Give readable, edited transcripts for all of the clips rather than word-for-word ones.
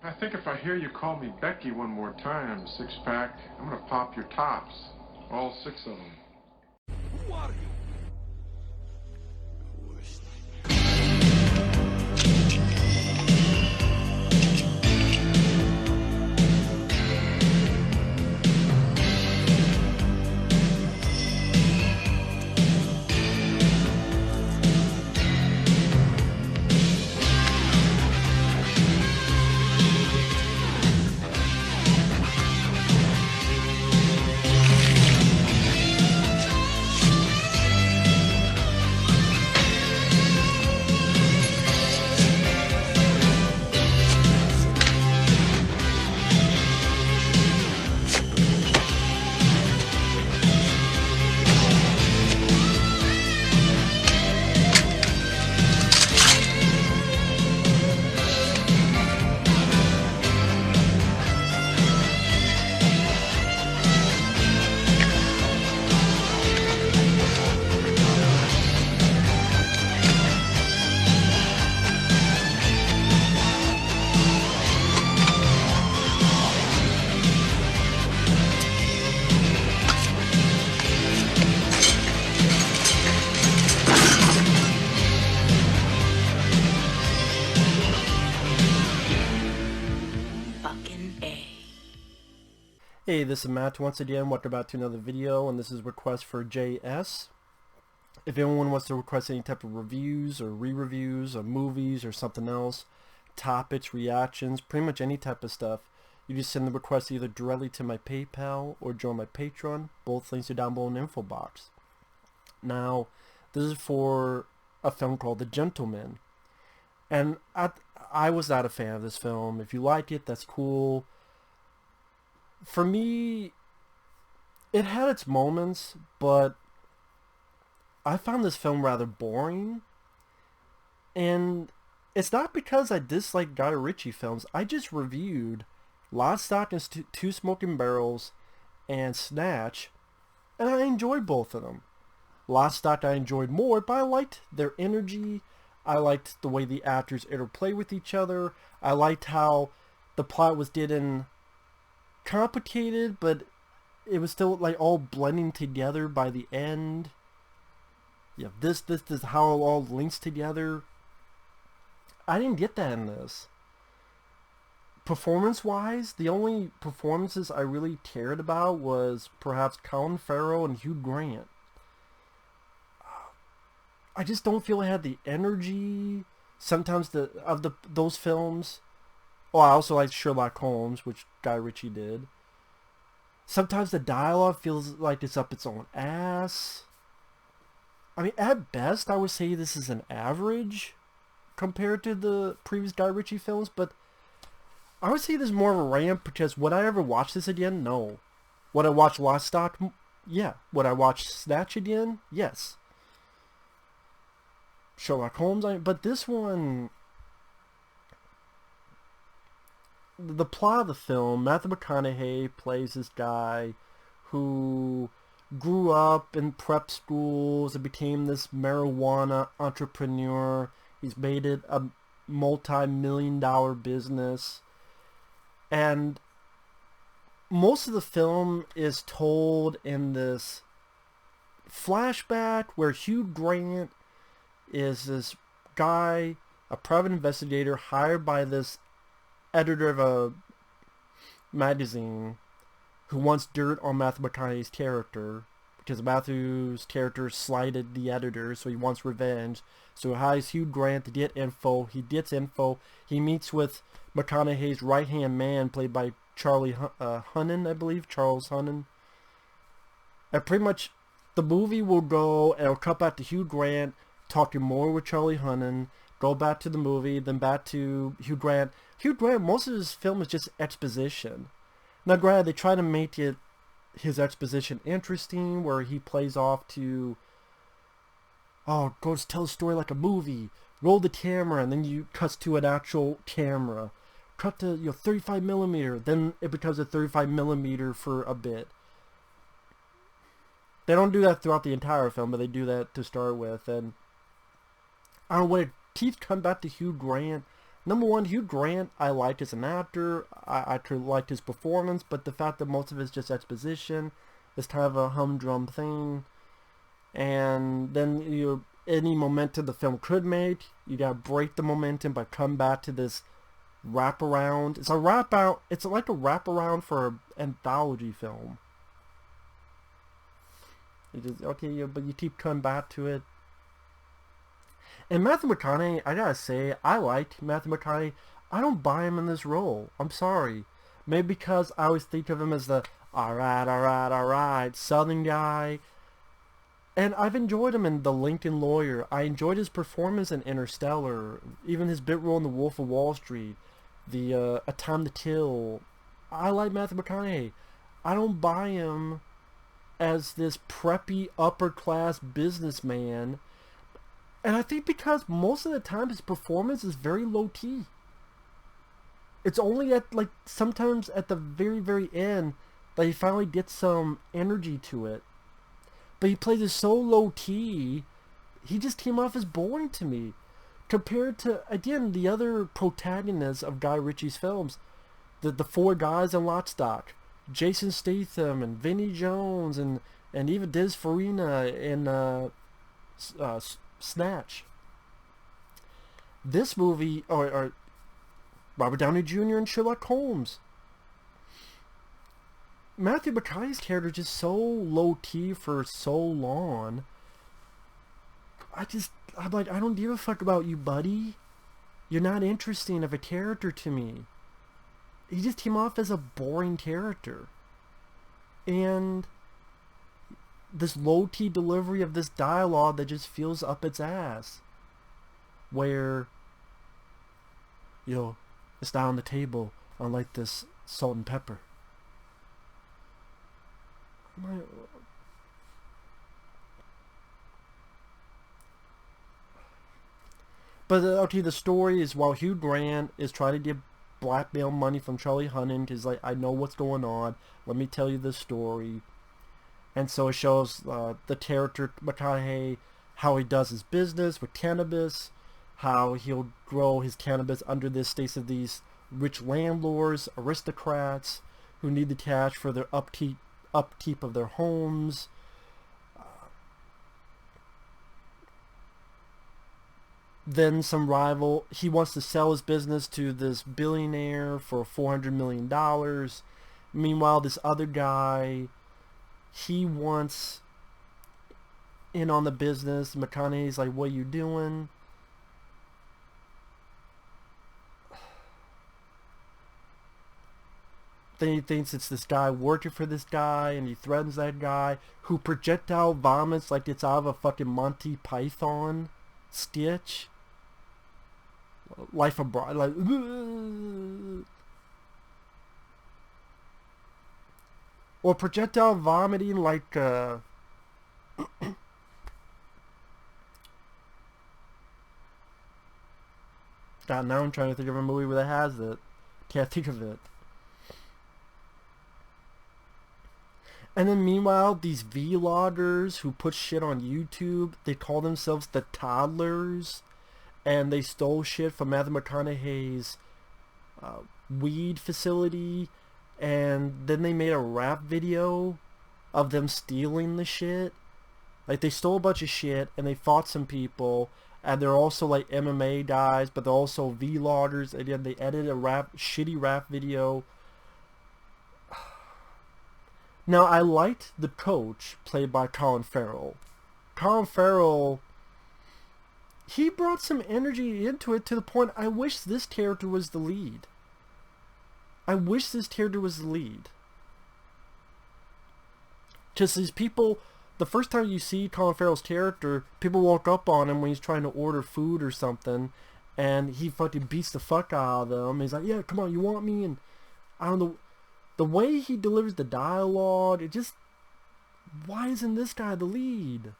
I think if I hear you call me Becky one more time, six-pack, I'm gonna pop your tops. All six of them. Who are you? Hey, this is Matt once again. Welcome back to another video, and this is request for JS. If anyone wants to request any type of reviews or re-reviews of movies or something else, topics, reactions, pretty much any type of stuff, you just send the request either directly to my PayPal or join my Patreon. Both links are down below in the info box. Now, this is for a film called The Gentleman. And I was not a fan of this film. If you like it, that's cool. For me, it had its moments, but I found this film rather boring. And it's not because I dislike Guy Ritchie films. I just reviewed Lock, Stock, and Two Smoking Barrels and Snatch, and I enjoyed both of them. Lock, Stock I enjoyed more, but I liked their energy. I liked the way the actors interplay with each other. I liked how the plot was getting complicated, but it was still like all blending together by the end. Yeah, this is how it all links together. I didn't get that in this. Performance-wise, the only performances I really cared about was perhaps Colin Farrell and Hugh Grant. I just don't feel I had the energy sometimes those films. Oh, I also like Sherlock Holmes, which Guy Ritchie did. Sometimes the dialogue feels like it's up its own ass. I mean, at best, I would say this is an average compared to the previous Guy Ritchie films, but I would say this is more of a ramp because would I ever watch this again? No. Would I watch Lock, Stock? Yeah. Would I watch Snatch again? Yes. Sherlock Holmes, but this one, the plot of the film, Matthew McConaughey plays this guy who grew up in prep schools and became this marijuana entrepreneur. He's made it a multi-million-dollar business. And most of the film is told in this flashback where Hugh Grant is this guy, a private investigator hired by this editor of a magazine who wants dirt on Matthew McConaughey's character because Matthew's character slighted the editor, so he wants revenge. So he hires Hugh Grant to get info. He gets info. He meets with McConaughey's right-hand man, played by Hunnam, I believe, Charles Hunnam. And pretty much the movie will go, and it'll cut back to Hugh Grant talking more with Charlie Hunnam, go back to the movie, then back to Hugh Grant. Hugh Grant, most of his film is just exposition. Now, granted, they try to make his exposition interesting, where he plays off to, oh, go to tell a story like a movie, roll the camera, and then you cuts to an actual camera. Cut to 35 millimeter, then it becomes a 35 millimeter for a bit. They don't do that throughout the entire film, but they do that to start with, and I don't know, when it keeps coming back to Hugh Grant, Number one, Hugh Grant, I liked as an actor. I actually liked his performance, but the fact that most of it's just exposition is kind of a humdrum thing. And then any momentum the film could make, you gotta break the momentum by come back to this wraparound. It's like a wraparound for an anthology film. You just, okay, but you keep coming back to it. And Matthew McConaughey, I gotta say, I liked Matthew McConaughey. I don't buy him in this role. I'm sorry. Maybe because I always think of him as the alright Southern guy. And I've enjoyed him in The Lincoln Lawyer. I enjoyed his performance in Interstellar. Even his bit role in The Wolf of Wall Street. A Time to Kill. I like Matthew McConaughey. I don't buy him as this preppy upper class businessman. And I think because most of the time his performance is very low key. It's only at sometimes at the very, very end that he finally gets some energy to it. But he plays it so low key, he just came off as boring to me. Compared to, again, the other protagonists of Guy Ritchie's films. The four guys in Lock, Stock. Jason Statham and Vinnie Jones and even Diz Farina in Snatch. This movie, or Robert Downey Jr. and Sherlock Holmes. Matthew McConaughey's character is just so low key for so long. I'm like, I don't give a fuck about you, buddy. You're not interesting of a character to me. He just came off as a boring character. And this low-key delivery of this dialogue that just feels up its ass. Where, it's not on the table, unlike this salt and pepper. But okay, the story is while Hugh Grant is trying to get blackmail money from Charlie Hunnam, because I know what's going on. Let me tell you the story. And so it shows the character McConaughey, how he does his business with cannabis, how he'll grow his cannabis under the estates of these rich landlords, aristocrats, who need the cash for their upkeep of their homes. Then some rival, he wants to sell his business to this billionaire for $400 million. Meanwhile, this other guy, he wants in on the business. McConaughey's like, what are you doing? Then he thinks it's this guy working for this guy, and he threatens that guy, who projectile vomits like it's out of a fucking Monty Python sketch. Life of Brian, like, or projectile vomiting like God, now I'm trying to think of a movie where that has it. Can't think of it. And then meanwhile, these vloggers who put shit on YouTube, they call themselves the Toddlers, and they stole shit from Matthew McConaughey's weed facility, and then they made a rap video of them stealing the shit. Like, they stole a bunch of shit, and they fought some people, and they're also like MMA guys, but they're also vloggers, and then they edited a shitty rap video. Now, I liked the coach, played by Colin Farrell. Colin Farrell, he brought some energy into it to the point I wish this character was the lead. I wish this character was the lead. Because these people, the first time you see Colin Farrell's character, people walk up on him when he's trying to order food or something, and he fucking beats the fuck out of them. He's like, yeah, come on, you want me? And I don't know. The way he delivers the dialogue, it just... Why isn't this guy the lead?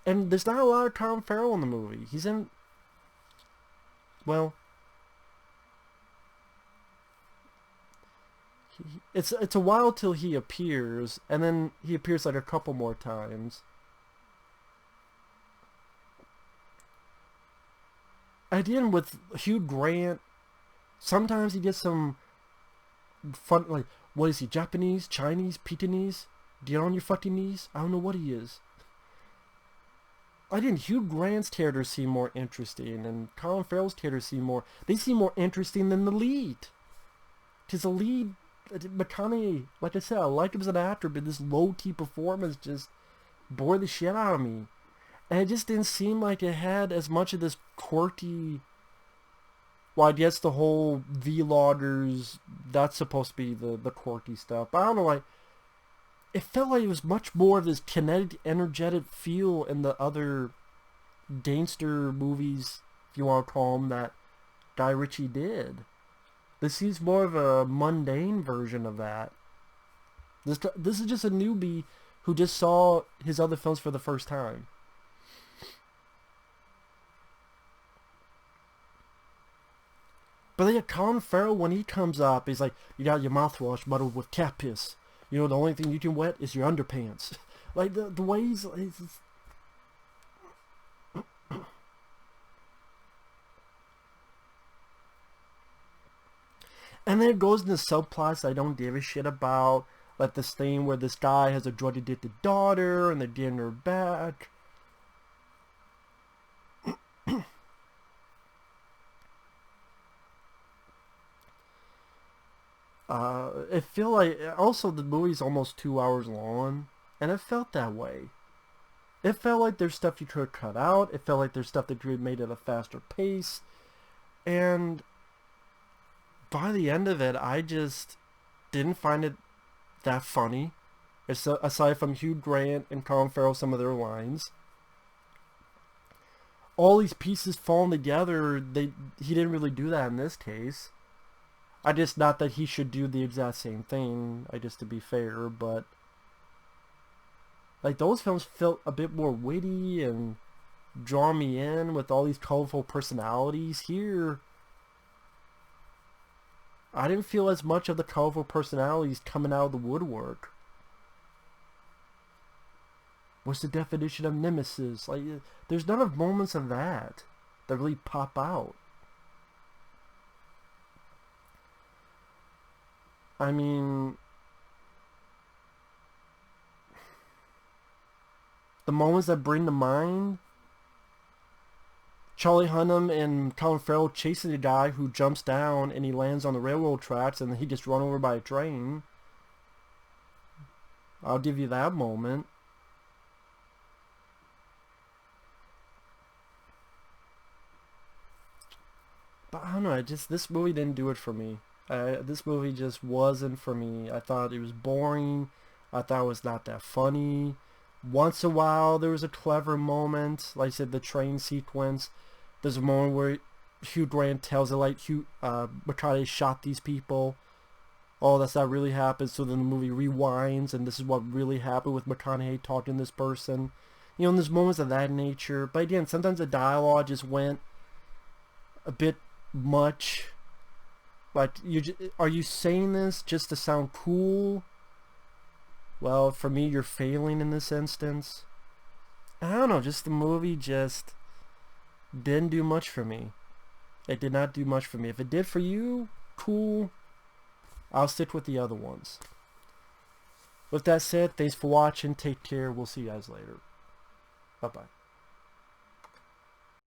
And there's not a lot of Colin Farrell in the movie. He's in... Well... It's a while till he appears, and then he appears like a couple more times. at the end with Hugh Grant, sometimes he gets some fun, like, what is he, Japanese, Chinese, Pekinese? Get on your fucking knees? I don't know what he is. I didn't. Hugh Grant's characters seem more interesting, and Colin Farrell's characters seem more... They seem more interesting than the lead. Because the lead, McConaughey, like I said, I like him as an actor, but this low-key performance just bored the shit out of me. And it just didn't seem like it had as much of this quirky... Well, I guess the whole vloggers, that's supposed to be the quirky stuff. But I don't know, like... It felt like it was much more of this kinetic, energetic feel in the other gangster movies, if you want to call them, that Guy Ritchie did. This seems more of a mundane version of that. This is just a newbie who just saw his other films for the first time. But then Colin Farrell, when he comes up, he's like, you got your mouthwash muddled with cat piss. You know, the only thing you can wet is your underpants. Like, the way he's... And then it goes into subplots I don't give a shit about. Like this thing where this guy has a drug-addicted daughter and they're getting her back. It feel like... Also, the movie's almost 2 hours long. And it felt that way. It felt like there's stuff you could have cut out. It felt like there's stuff that could have made at a faster pace. And... by the end of it, I just didn't find it that funny. Aside from Hugh Grant and Colin Farrell, some of their lines. All these pieces falling together, he didn't really do that in this case. I just, not that he should do the exact same thing, just to be fair, but... like, those films felt a bit more witty and draw me in with all these colorful personalities. Here, I didn't feel as much of the colorful personalities coming out of the woodwork. What's the definition of nemesis? Like, there's none of moments of that really pop out. I mean, the moments that bring to mind, Charlie Hunnam and Colin Farrell chasing a guy who jumps down and he lands on the railroad tracks and then he gets run over by a train. I'll give you that moment. But I don't know, this movie didn't do it for me. This movie just wasn't for me. I thought it was boring. I thought it was not that funny. Once in a while, there was a clever moment. Like I said, the train sequence. There's a moment where Hugh Grant tells it, like, McConaughey shot these people. Oh, that's not really happened. So then the movie rewinds, and this is what really happened with McConaughey talking to this person. You know, and there's moments of that nature. But again, sometimes the dialogue just went a bit much. Like, are you saying this just to sound cool? Well, for me, you're failing in this instance. I don't know, just the movie just didn't do much for me. It did not do much for me. If it did for you, cool. I'll stick with the other ones. With that said, thanks for watching. Take care. We'll see you guys later. Bye-bye.